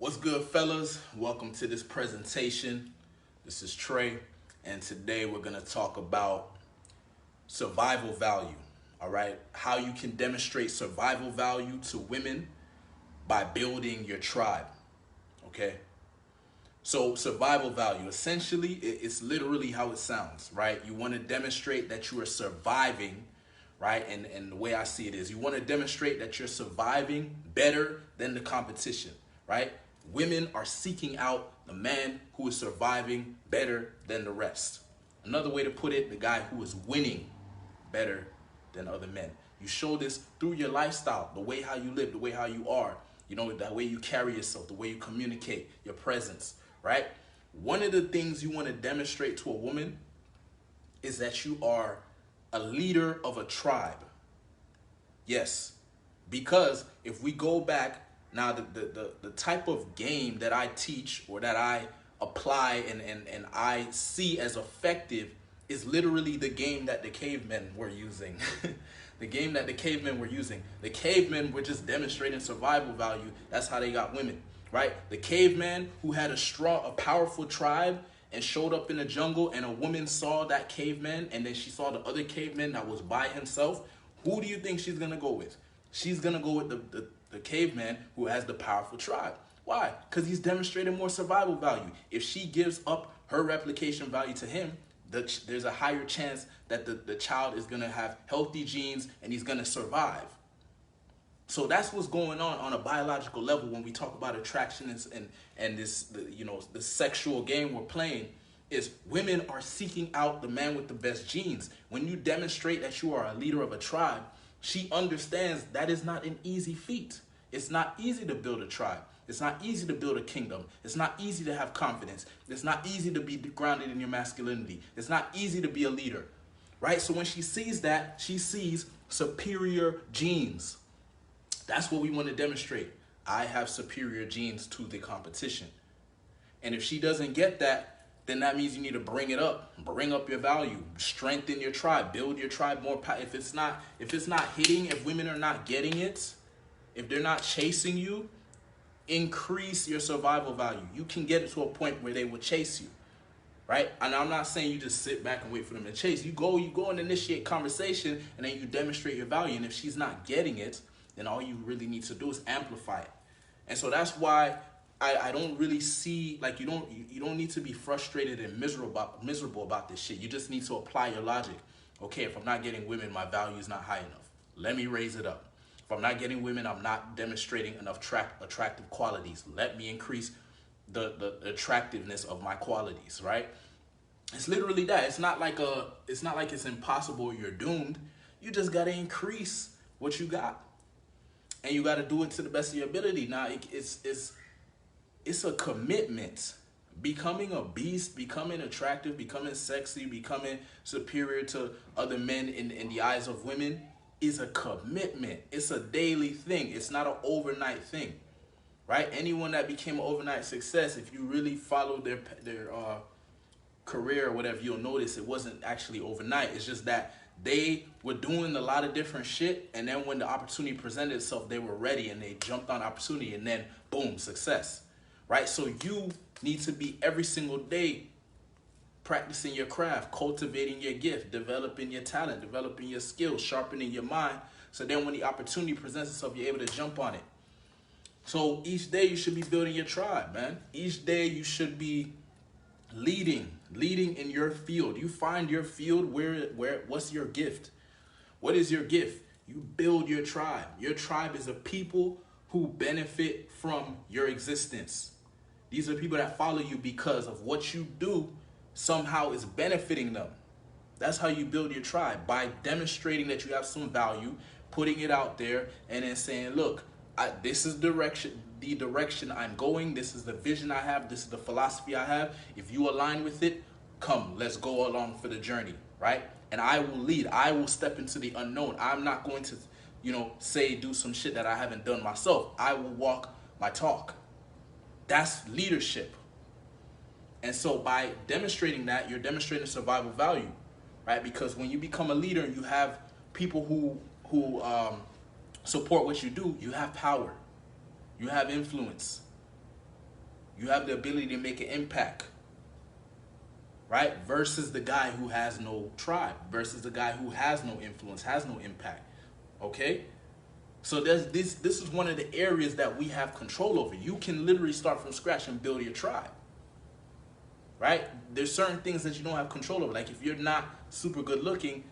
What's good, fellas? Welcome to this presentation. This is Trey, and today we're going to talk about survival value. All right, how you can demonstrate survival value to women by building your tribe. Okay, so survival value, essentially, it's literally how it sounds, right? You want to demonstrate that you are surviving, right? And the way I see it is you want to demonstrate that you're surviving better than the competition, right? Women are seeking out the man who is surviving better than the rest. Another way to put it, the guy who is winning better than other men. You show this through your lifestyle, the way how you live, the way how you are, the way you carry yourself, the way you communicate, your presence, right? One of the things you want to demonstrate to a woman is that you are a leader of a tribe. Yes, because if we go back now, the type of game that I teach or that I apply and I see as effective is literally the game that the cavemen were using. The game that the cavemen were using. The cavemen were just demonstrating survival value. That's how they got women, right? The caveman who had a powerful tribe and showed up in the jungle, and a woman saw that caveman, and then she saw the other caveman that was by himself. Who do you think she's gonna go with? She's gonna go with the caveman who has the powerful tribe. Why? Because he's demonstrating more survival value. If she gives up her replication value to him, there's a higher chance that the child is gonna have healthy genes and he's gonna survive. So that's what's going on a biological level when we talk about attraction and this, the sexual game we're playing. Is women are seeking out the man with the best genes. When you demonstrate that you are a leader of a tribe, she understands that is not an easy feat. It's not easy to build a tribe. It's not easy to build a kingdom. It's not easy to have confidence. It's not easy to be grounded in your masculinity. It's not easy to be a leader, right? So when she sees that, she sees superior genes. That's what we want to demonstrate. I have superior genes to the competition. And if she doesn't get that, then that means you need to bring it up. Bring up your value. Strengthen your tribe. Build your tribe more. If it's not hitting, if women are not getting it, if they're not chasing you, increase your survival value. You can get it to a point where they will chase you, right? And I'm not saying you just sit back and wait for them to chase. You go and initiate conversation, and then you demonstrate your value. And if she's not getting it, then all you really need to do is amplify it. And so that's why I don't really see, like, you don't need to be frustrated and miserable about this shit. You just need to apply your logic. Okay, if I'm not getting women, my value is not high enough. Let me raise it up. If I'm not getting women, I'm not demonstrating enough attractive qualities. Let me increase the attractiveness of my qualities, right? It's literally that. It's not like it's impossible or you're doomed. You just gotta increase what you got. And you gotta do it to the best of your ability. Now it's a commitment. Becoming a beast, becoming attractive, becoming sexy, becoming superior to other men in the eyes of women is a commitment. It's a daily thing. It's not an overnight thing, right? Anyone that became an overnight success, if you really follow their career or whatever, you'll notice it wasn't actually overnight. It's just that they were doing a lot of different shit, and then when the opportunity presented itself, they were ready and they jumped on opportunity, and then boom, success, right? So you need to be every single day practicing your craft, cultivating your gift, developing your talent, developing your skills, sharpening your mind. So then when the opportunity presents itself, you're able to jump on it. So each day you should be building your tribe, man. Each day you should be leading in your field. You find your field, what's your gift? What is your gift? You build your tribe. Your tribe is a people who benefit from your existence. These are people that follow you because of what you do somehow is benefiting them. That's how you build your tribe, by demonstrating that you have some value, putting it out there, and then saying, look, this is the direction I'm going. This is the vision I have. This is the philosophy I have. If you align with it, come, let's go along for the journey, right? And I will lead. I will step into the unknown. I'm not going to, do some shit that I haven't done myself. I will walk my talk. That's leadership. And so by demonstrating that, you're demonstrating survival value, right? Because when you become a leader and you have people who support what you do, you have power, you have influence, You have the ability to make an impact, right? Versus the guy who has no tribe, versus the guy who has no influence, has no impact. Okay? So this is one of the areas that we have control over. You can literally start from scratch and build your tribe. Right? There's certain things that you don't have control over. Like if you're not super good looking,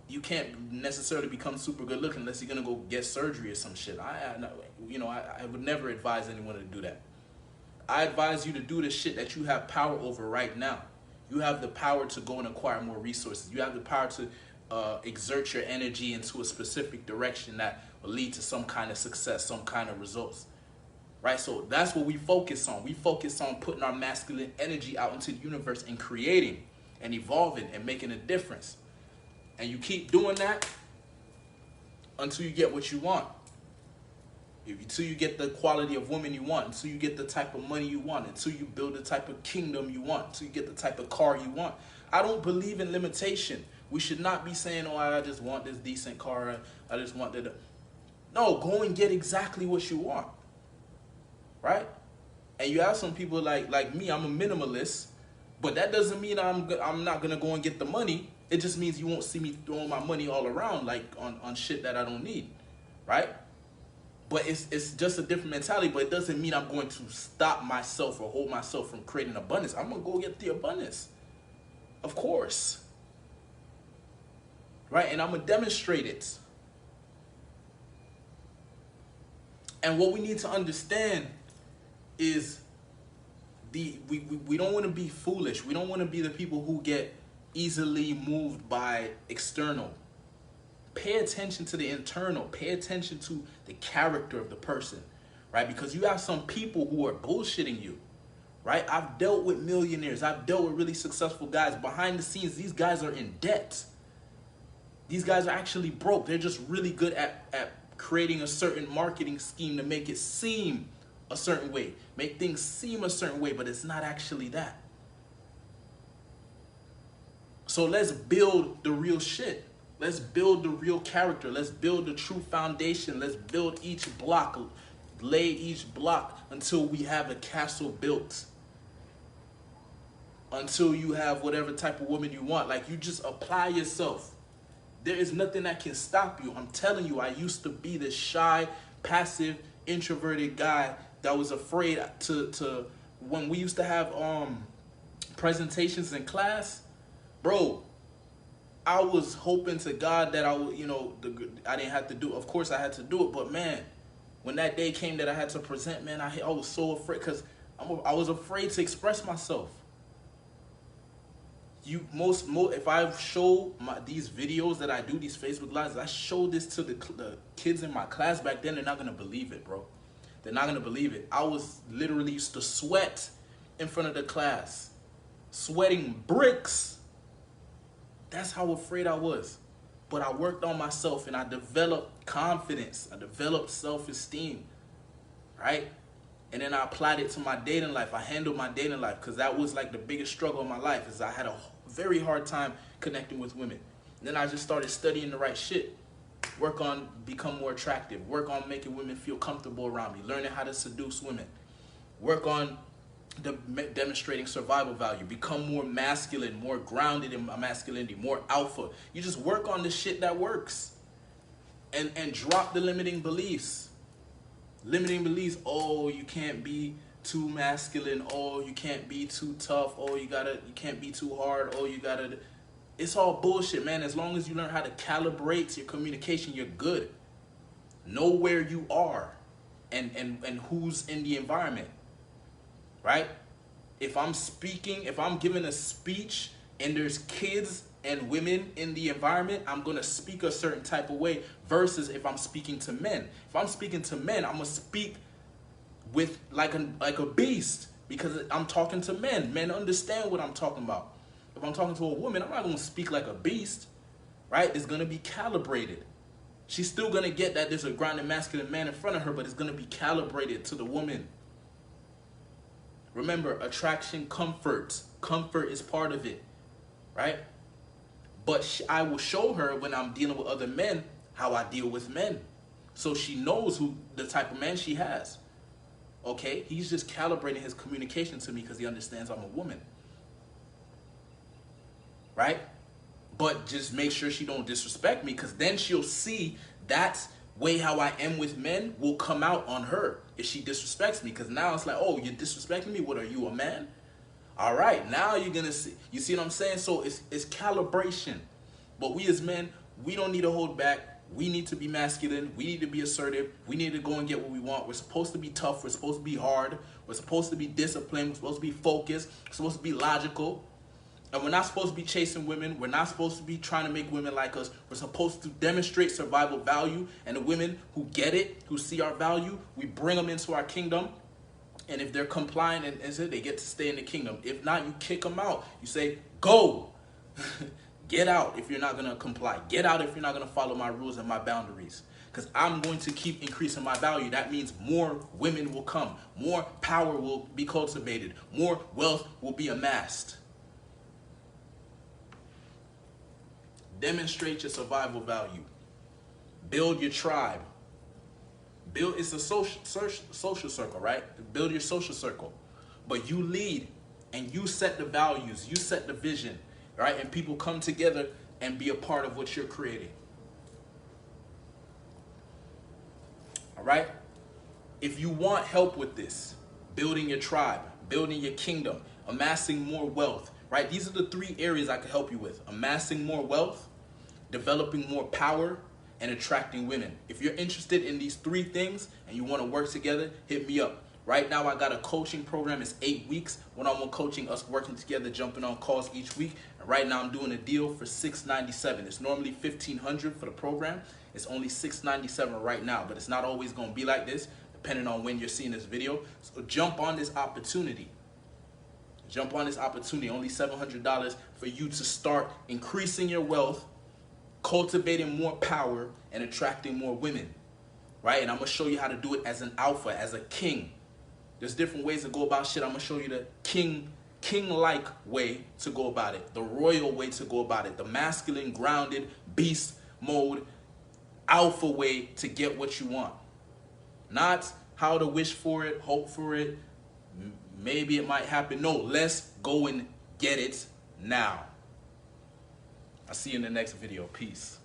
you can't necessarily become super good looking unless you're gonna go get surgery or some shit. I would never advise anyone to do that. I advise you to do the shit that you have power over right now. You have the power to go and acquire more resources. You have the power to exert your energy into a specific direction that will lead to some kind of success, some kind of results. Right? So that's what we focus on. We focus on putting our masculine energy out into the universe and creating and evolving and making a difference. And you keep doing that until you get what you want. Until you get the quality of woman you want, until you get the type of money you want, until you build the type of kingdom you want, until you get the type of car you want. I don't believe in limitation. We should not be saying, oh, I just want this decent car. I just want that. No, go and get exactly what you want. Right? And you have some people like me, I'm a minimalist, but that doesn't mean I'm not going to go and get the money. It just means you won't see me throwing my money all around like on shit that I don't need. Right? But it's just a different mentality, but it doesn't mean I'm going to stop myself or hold myself from creating abundance. I'm going to go get the abundance. Of course. Right? And I'm going to demonstrate it. And what we need to understand is we don't want to be foolish. We don't want to be the people who get easily moved by external. Pay attention to the internal. Pay attention to the character of the person, right? Because you have some people who are bullshitting you, right? I've dealt with millionaires. I've dealt with really successful guys. Behind the scenes, these guys are in debt. These guys are actually broke. They're just really good at creating a certain marketing scheme to make it seem a certain way. Make things seem a certain way, but it's not actually that. So let's build the real shit. Let's build the real character. Let's build the true foundation. Let's build each block, lay each block until we have a castle built. Until you have whatever type of woman you want. Like, you just apply yourself. There is nothing that can stop you. I'm telling you, I used to be this shy, passive, introverted guy that was afraid to when we used to have presentations in class, bro, I was hoping to God that I would, I didn't have to do it. Of course I had to do it, but man, when that day came that I had to present, man, I was so afraid because I was afraid to express myself. If I show these videos that I do, these Facebook Lives, I show this to the kids in my class back then, they're not going to believe it, bro. They're not going to believe it. I was literally used to sweat in front of the class. Sweating bricks. That's how afraid I was. But I worked on myself and I developed confidence. I developed self-esteem. Right? And then I applied it to my dating life. I handled my dating life because that was like the biggest struggle in my life is I had a very hard time connecting with women. And then I just started studying the right shit. Work on become more attractive. Work on making women feel comfortable around me. Learning how to seduce women. Work on demonstrating survival value. Become more masculine, more grounded in masculinity, more alpha. You just work on the shit that works. And drop the limiting beliefs. Limiting beliefs, oh, you can't be too masculine, oh, you can't be too tough, oh, you can't be too hard, oh, it's all bullshit, man. As long as you learn how to calibrate your communication, you're good. Know where you are and who's in the environment, right? If I'm giving a speech and there's kids and women in the environment, I'm going to speak a certain type of way versus if I'm speaking to men. If I'm speaking to men, I'm going to speak with like a beast because I'm talking to men. Men understand what I'm talking about. If I'm talking to a woman, I'm not going to speak like a beast, right? It's going to be calibrated. She's still going to get that there's a grounded masculine man in front of her, but it's going to be calibrated to the woman. Remember, attraction, comfort. Comfort is part of it, right? But I will show her when I'm dealing with other men how I deal with men. So she knows who the type of man she has. Okay, he's just calibrating his communication to me because he understands I'm a woman. Right? But just make sure she don't disrespect me, because then she'll see that way how I am with men will come out on her if she disrespects me. Because now it's like, oh, you're disrespecting me? What, are you a man? All right, now you're going to see. You see what I'm saying? So it's calibration. But we as men, we don't need to hold back. We need to be masculine. We need to be assertive. We need to go and get what we want. We're supposed to be tough. We're supposed to be hard. We're supposed to be disciplined. We're supposed to be focused. We're supposed to be logical. And we're not supposed to be chasing women. We're not supposed to be trying to make women like us. We're supposed to demonstrate survival value. And the women who get it, who see our value, we bring them into our kingdom. And if they're compliant and they get to stay in the kingdom. If not, you kick them out. You say, go. Get out if you're not going to comply. Get out if you're not going to follow my rules and my boundaries. Because I'm going to keep increasing my value. That means more women will come. More power will be cultivated. More wealth will be amassed. Demonstrate your survival value. Build your tribe. It's a social circle, right? Build your social circle. But you lead and you set the values. You set the vision. Right? And people come together and be a part of what you're creating. All right? If you want help with this, building your tribe, building your kingdom, amassing more wealth, right? These are the 3 areas I can help you with. Amassing more wealth, developing more power, and attracting women. If you're interested in these 3 things and you want to work together, hit me up. Right now, I got a coaching program. It's 8 weeks. One-on-one coaching, us working together, jumping on calls each week. And right now, I'm doing a deal for $697. It's normally $1,500 for the program. It's only $697 right now, but it's not always going to be like this, depending on when you're seeing this video. So jump on this opportunity. Jump on this opportunity. Only $700 for you to start increasing your wealth, cultivating more power, and attracting more women. Right? And I'm going to show you how to do it as an alpha, as a king. There's different ways to go about shit. I'm going to show you the king-like way to go about it. The royal way to go about it. The masculine, grounded, beast mode, alpha way to get what you want. Not how to wish for it, hope for it, maybe it might happen. No, let's go and get it now. I'll see you in the next video. Peace.